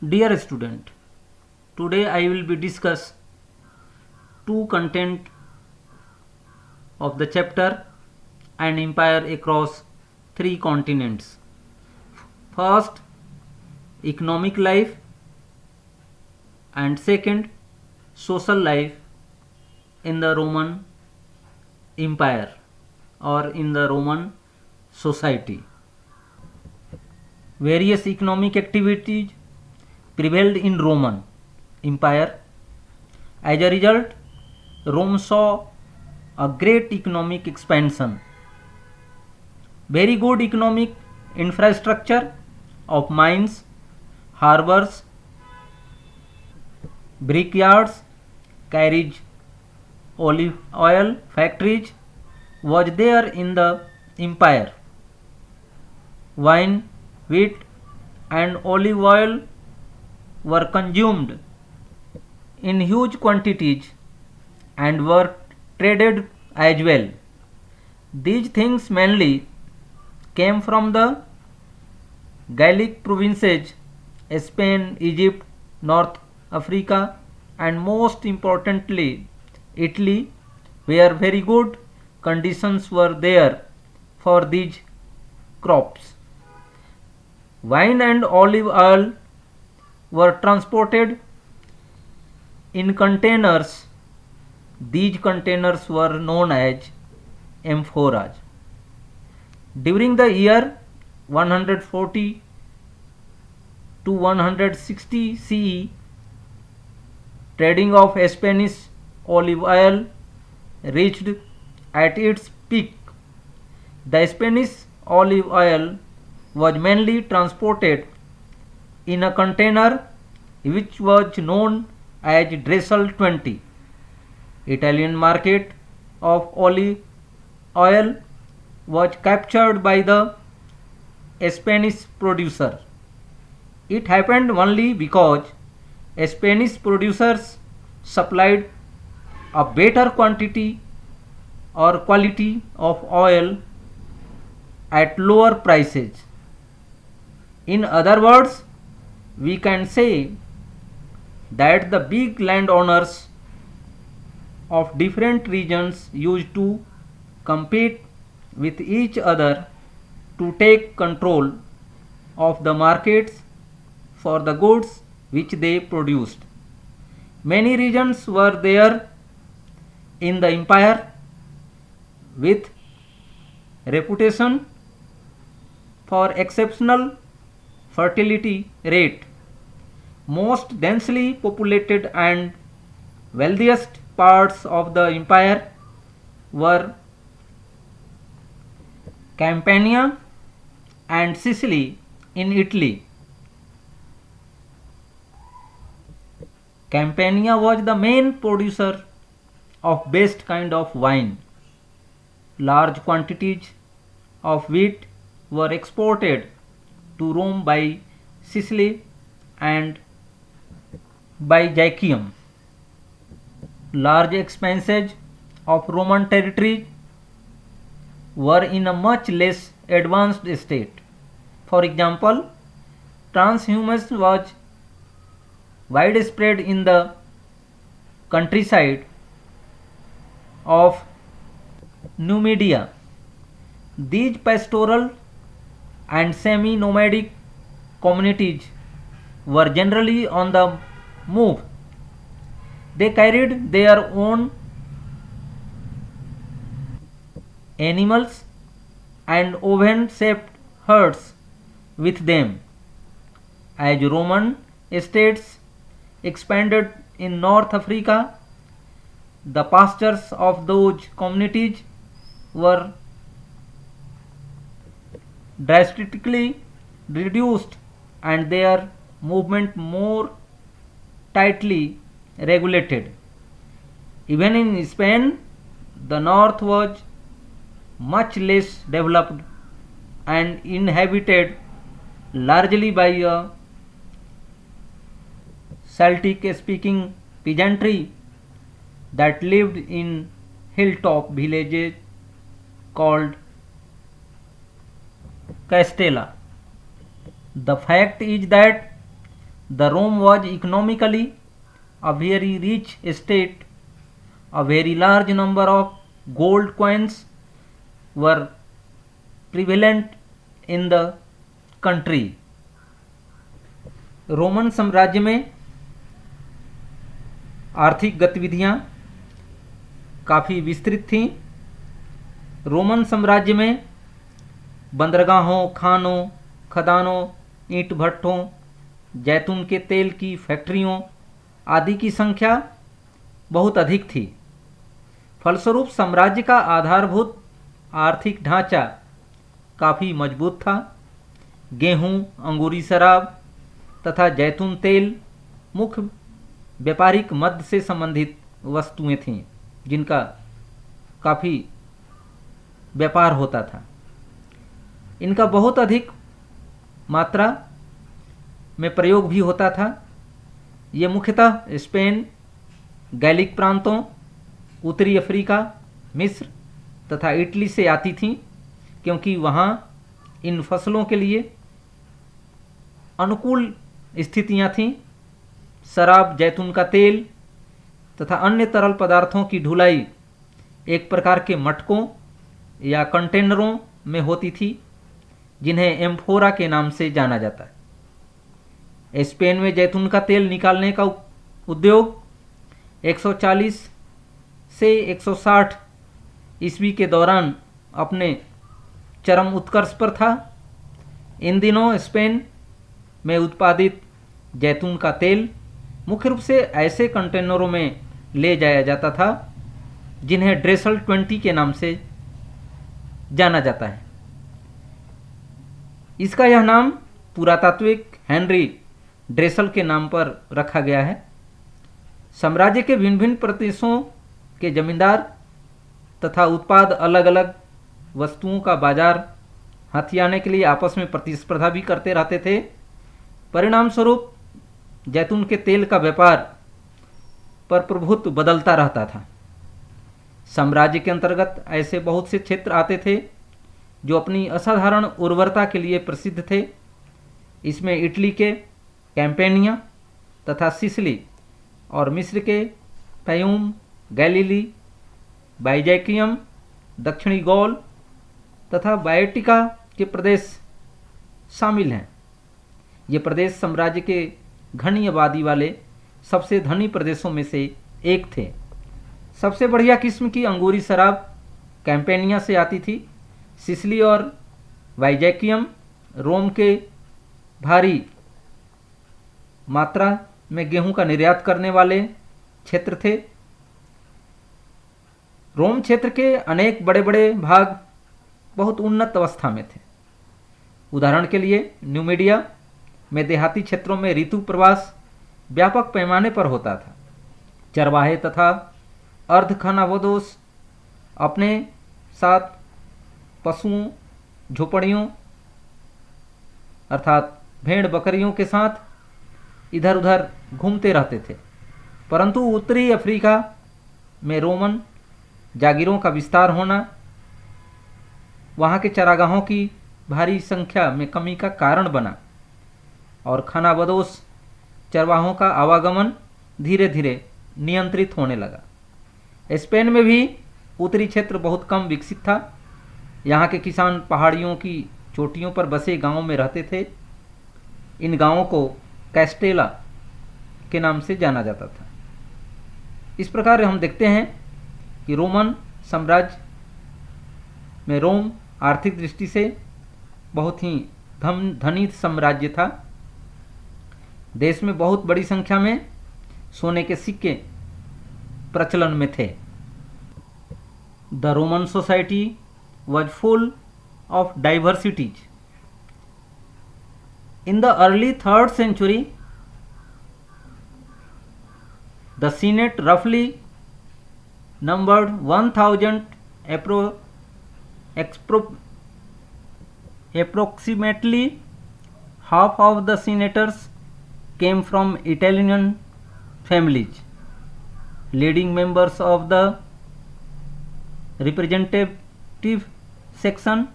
Dear student, today I will be discuss two content of the chapter An Empire Across Three Continents. First, economic life, and second, social life in the Roman Empire or in the Roman society. Various economic activities prevailed in Roman Empire. As a result, Rome saw a great economic expansion. Very good economic infrastructure of mines, harbors, brickyards, carriage, olive oil factories was there in the empire. Wine, wheat and olive oil were consumed in huge quantities and were traded as well. These things mainly came from the Gallic provinces, Spain, Egypt, North Africa, and most importantly Italy, where very good conditions were there for these crops. Wine and olive oil were transported in containers. These containers were known as amphoras. During the year 140 to 160 CE, trading of Spanish olive oil reached at its peak. The Spanish olive oil was mainly transported in a container which was known as Dressel 20. Italian market of olive oil was captured by the Spanish producer. It happened only because Spanish producers supplied a better quantity or quality of oil at lower prices. In other words, we can say that the big landowners of different regions used to compete with each other to take control of the markets for the goods which they produced. Many regions were there in the empire with reputation for exceptional fertility rate. Most densely populated and wealthiest parts of the empire were Campania and Sicily in Italy. Campania was the main producer of best kind of wine. Large quantities of wheat were exported to Rome by Sicily and by Byzantium. Large expanses of Roman territory were in a much less advanced state. For example, transhumanism was widespread in the countryside of Numidia. These pastoral and semi-nomadic communities were generally on the move. They carried their own animals and oven-shaped herds with them. As Roman estates expanded in North Africa, the pastures of those communities were drastically reduced and their movement more tightly regulated. Even in Spain, the north was much less developed and inhabited largely by a Celtic speaking peasantry that lived in hilltop villages called Castella. The fact is that The Rome was economically a very rich state. A very large number of gold coins were prevalent in the country. Roman साम्राज्य में आर्थिक गतिविधियां काफ़ी विस्तृत थीं। Roman साम्राज्य में बंदरगाहों, खानों, खदानों, ईंट भट्ठों, जैतून के तेल की फैक्ट्रियों आदि की संख्या बहुत अधिक थी। फलस्वरूप साम्राज्य का आधारभूत आर्थिक ढांचा काफ़ी मजबूत था। गेहूं, अंगूरी शराब तथा जैतून तेल मुख्य व्यापारिक मद से संबंधित वस्तुएं थीं जिनका काफ़ी व्यापार होता था। इनका बहुत अधिक मात्रा में प्रयोग भी होता था। ये मुख्यतः स्पेन, गैलिक प्रांतों, उत्तरी अफ्रीका, मिस्र तथा इटली से आती थीं, क्योंकि वहाँ इन फसलों के लिए अनुकूल स्थितियाँ थीं। शराब, जैतून का तेल तथा अन्य तरल पदार्थों की ढुलाई एक प्रकार के मटकों या कंटेनरों में होती थी, जिन्हें एम्फोरा के नाम से जाना जाता है। स्पेन में जैतून का तेल निकालने का उद्योग 140 से 160 ईस्वी के दौरान अपने चरम उत्कर्ष पर था। इन दिनों स्पेन में उत्पादित जैतून का तेल मुख्य रूप से ऐसे कंटेनरों में ले जाया जाता था जिन्हें ड्रेसल 20 के नाम से जाना जाता है। इसका यह नाम पुरातात्विक हेनरी ड्रेसल के नाम पर रखा गया है। साम्राज्य के भिन्न भिन्न प्रदेशों के जमींदार तथा उत्पाद अलग अलग वस्तुओं का बाजार हथियाने के लिए आपस में प्रतिस्पर्धा भी करते रहते थे। परिणाम स्वरूप जैतून के तेल का व्यापार पर प्रभुत्व बदलता रहता था। साम्राज्य के अंतर्गत ऐसे बहुत से क्षेत्र आते थे जो अपनी असाधारण उर्वरता के लिए प्रसिद्ध थे। इसमें इटली के कैंपेनिया तथा सिसिली और मिस्र के फयूम, गैलीली, बाइजैकियम, दक्षिणी गौल तथा बायोटिका के प्रदेश शामिल हैं। ये प्रदेश साम्राज्य के घनी आबादी वाले सबसे धनी प्रदेशों में से एक थे। सबसे बढ़िया किस्म की अंगूरी शराब कैंपेनिया से आती थी। सिसिली और बाइजैकियम रोम के भारी मात्रा में गेहूं का निर्यात करने वाले क्षेत्र थे। रोम क्षेत्र के अनेक बड़े बड़े भाग बहुत उन्नत अवस्था में थे। उदाहरण के लिए न्यूमीडिया में देहाती क्षेत्रों में ऋतु प्रवास व्यापक पैमाने पर होता था। चरवाहे तथा अर्धखानाबदोश अपने साथ पशुओं, झोपड़ियों अर्थात भेड़ बकरियों के साथ इधर उधर घूमते रहते थे। परंतु उत्तरी अफ्रीका में रोमन जागीरों का विस्तार होना वहाँ के चरागाहों की भारी संख्या में कमी का कारण बना और खानाबदोश चरवाहों का आवागमन धीरे धीरे नियंत्रित होने लगा। स्पेन में भी उत्तरी क्षेत्र बहुत कम विकसित था। यहाँ के किसान पहाड़ियों की चोटियों पर बसे गांवों में रहते थे। इन गांवों को कैस्टेला के नाम से जाना जाता था। इस प्रकार हम देखते हैं कि रोमन साम्राज्य में रोम आर्थिक दृष्टि से बहुत ही धनी साम्राज्य था। देश में बहुत बड़ी संख्या में सोने के सिक्के प्रचलन में थे। The Roman society was full of diversities. In the early 3rd century, the Senate roughly numbered 1,000 approximately half of the senators came from Italian families. Leading members of the representative section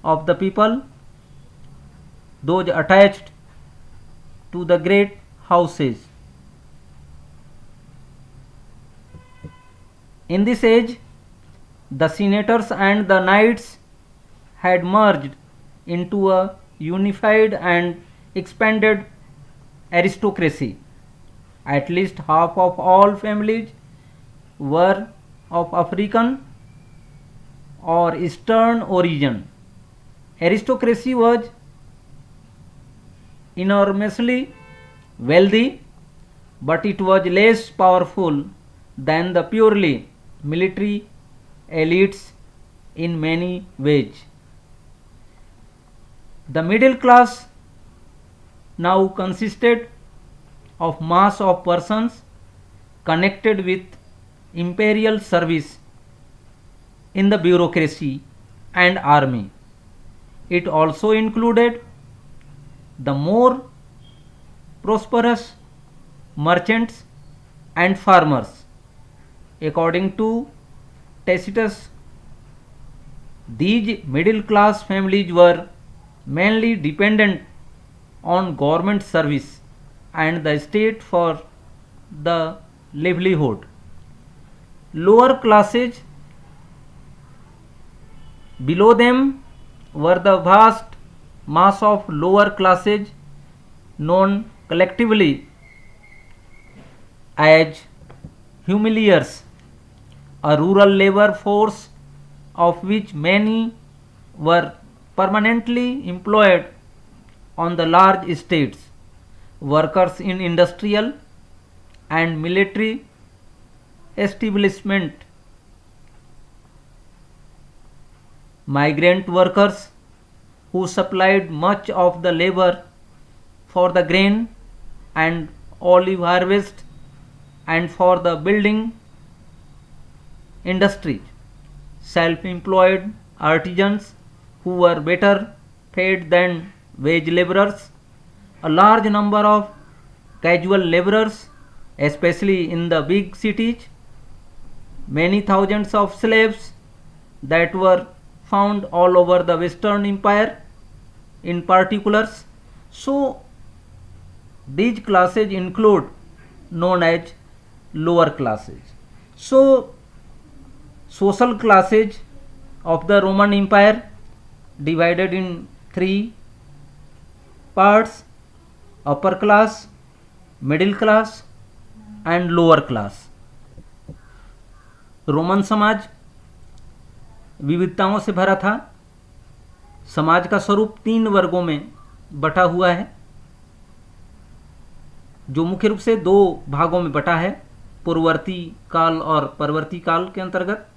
of the people, those attached to the great houses. In this age, the senators and the knights had merged into a unified and expanded aristocracy. At least half of all families were of African or Eastern origin. Aristocracy was enormously wealthy, but it was less powerful than the purely military elites in many ways. The middle class now consisted of mass of persons connected with imperial service in the bureaucracy and army. It also included the more prosperous merchants and farmers. According to Tacitus, these middle class families were mainly dependent on government service and the state for the livelihood. Lower classes below them were the vast mass of lower classes known collectively as humiliers, a rural labor force of which many were permanently employed on the large estates, workers in industrial and military establishment, migrant workers who supplied much of the labor for the grain and olive harvest and for the building industry, self-employed artisans who were better paid than wage laborers, a large number of casual laborers, especially in the big cities, many thousands of slaves that were found all over the Western Empire in particulars. So these classes include known as lower classes. So social classes of the Roman Empire divided in three parts: upper class, middle class and lower class. Roman समाज विविधताओं से भरा था। समाज का स्वरूप 3 वर्गों में बटा हुआ है, जो मुख्य रूप से 2 भागों में बटा है, पूर्ववर्ती काल और परवर्ती काल के अंतर्गत।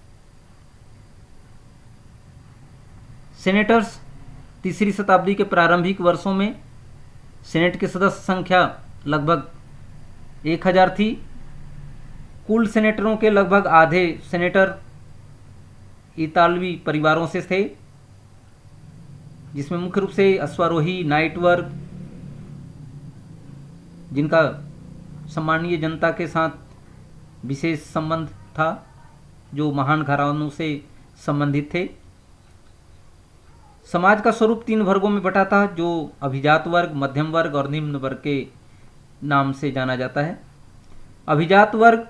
सेनेटर्स 3री शताब्दी के प्रारंभिक वर्षों में सेनेट के सदस्य संख्या लगभग 1000 थी। कुल सेनेटरों के लगभग आधे सेनेटर इतालवी परिवारों से थे, जिसमें मुख्य रूप से अश्वारोही, नाइट वर्ग, जिनका सम्मानीय जनता के साथ विशेष संबंध था, जो महान घरानों से संबंधित थे। समाज का स्वरूप 3 वर्गों में बटा था, जो अभिजात वर्ग, मध्यम वर्ग और निम्न वर्ग के नाम से जाना जाता है। अभिजात वर्ग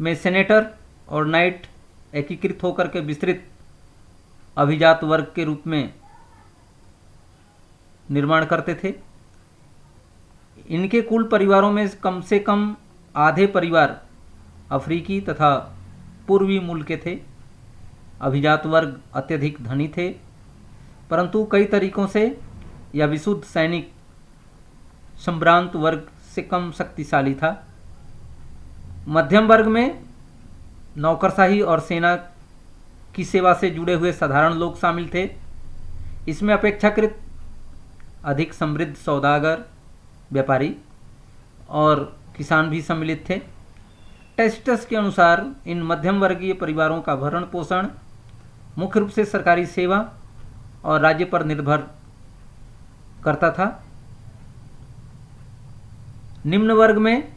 में सेनेटर और नाइट एकीकृत होकर के विस्तृत अभिजात वर्ग के रूप में निर्माण करते थे। इनके कुल परिवारों में कम से कम आधे परिवार अफ्रीकी तथा पूर्वी मूल के थे। अभिजात वर्ग अत्यधिक धनी थे, परंतु कई तरीकों से यह विशुद्ध सैनिक संभ्रांत वर्ग से कम शक्तिशाली था। मध्यम वर्ग में नौकरशाही और सेना की सेवा से जुड़े हुए साधारण लोग शामिल थे। इसमें अपेक्षाकृत अधिक समृद्ध सौदागर, व्यापारी और किसान भी सम्मिलित थे। टेसिटस के अनुसार इन मध्यम वर्गीय परिवारों का भरण पोषण मुख्य रूप से सरकारी सेवा और राज्य पर निर्भर करता था। निम्न वर्ग में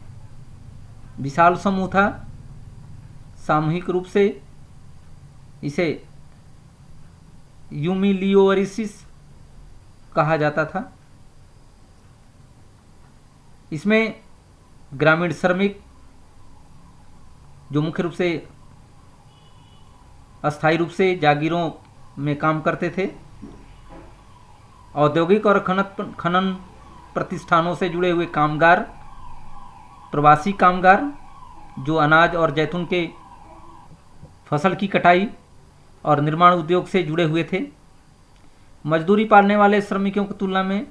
विशाल समूह था। सामूहिक रूप से इसे यूमिलियोरिसिस कहा जाता था। इसमें ग्रामीण श्रमिक जो मुख्य रूप से अस्थायी रूप से जागीरों में काम करते थे, औद्योगिक और खनन प्रतिष्ठानों से जुड़े हुए कामगार, प्रवासी कामगार जो अनाज और जैतून के फसल की कटाई और निर्माण उद्योग से जुड़े हुए थे, मजदूरी पालने वाले श्रमिकों की तुलना में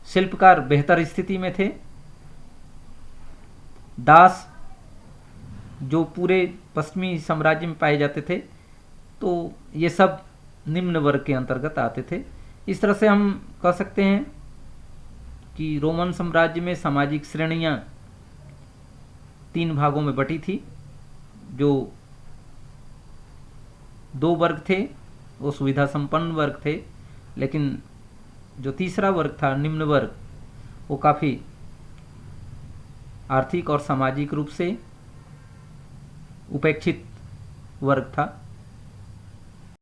शिल्पकार बेहतर स्थिति में थे, दास जो पूरे पश्चिमी साम्राज्य में पाए जाते थे, तो ये सब निम्न वर्ग के अंतर्गत आते थे। इस तरह से हम कह सकते हैं कि रोमन साम्राज्य में सामाजिक श्रेणियां 3 भागों में बटी थी। जो 2 वर्ग थे वो सुविधा संपन्न वर्ग थे, लेकिन जो तीसरा वर्ग था निम्न वर्ग, वो काफ़ी आर्थिक और सामाजिक रूप से उपेक्षित वर्ग था।